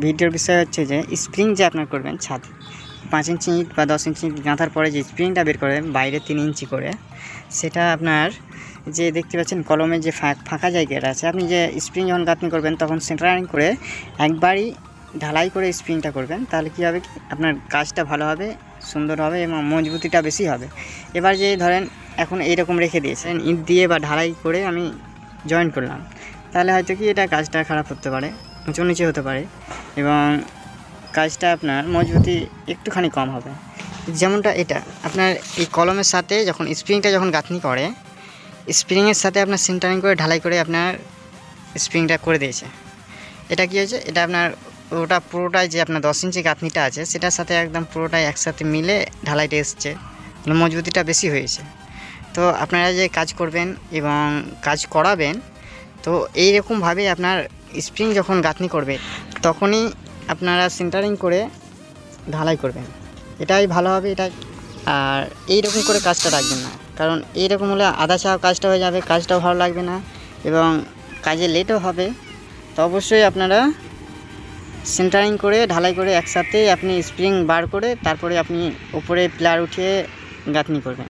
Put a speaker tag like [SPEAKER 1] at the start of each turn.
[SPEAKER 1] ভিডিওর বিষয় হচ্ছে যে স্প্রিং যে আপনার করবেন ছাদে 5 ইঞ্চি ইট বা 10 ইঞ্চি গাঁথার পরে যে স্প্রিংটা বের করবেন বাইরে 3 ইঞ্চি করে, সেটা আপনার যে দেখতে পাচ্ছেন কলমের যে ফাঁকা জায়গাটা আছে, আপনি যে স্প্রিং যখন গাঁথনি করবেন তখন সেন্টারিং করে একবারই ঢালাই করে স্প্রিংটা করবেন। তাহলে কী হবে, কি আপনার কাজটা ভালো হবে, সুন্দর হবে এবং মজবুতিটা বেশি হবে। এবার যে ধরেন এখন এইরকম রেখে দিয়েছেন ইট দিয়ে বা ঢালাই করে আমি জয়েন করলাম, তাহলে হয়তো কি এটা কাজটা খারাপ হতে পারে, উঁচু নিচে হতে পারে এবং কাজটা আপনার মজবুতি একটুখানি কম হবে। যেমনটা এটা আপনার এই কলমের সাথে যখন স্প্রিংটা যখন গাঁথনি করে, স্প্রিংয়ের সাথে আপনার সেন্টারিং করে ঢালাই করে আপনার স্প্রিংটা করে দিয়েছে। এটা কী হয়েছে, এটা আপনার ওটা পুরোটাই যে আপনার 10 ইঞ্চি গাঁথনিটা আছে সেটার সাথে একদম পুরোটাই একসাথে মিলে ঢালাইটা এসছে, মজবুতিটা বেশি হয়েছে। তো আপনারা যে কাজ করবেন এবং কাজ করাবেন, তো এইরকমভাবে আপনার স্প্রিং যখন গাঁথনি করবে তখনই আপনারা সেন্টারিং করে ঢালাই করবেন, এটাই ভালো হবে। এটাই আর এইরকম করে কাজটা রাখবেন না, কারণ এইরকম হলে আধা চাওয়া কাজটা হয়ে যাবে, কাজটাও ভালো লাগবে না এবং কাজে লেটও হবে। তো অবশ্যই আপনারা সেন্টারিং করে ঢালাই করে একসাথে আপনি স্প্রিং বার করে তারপরে আপনি উপরে পিলার উঠিয়ে গাঁথনি করবেন।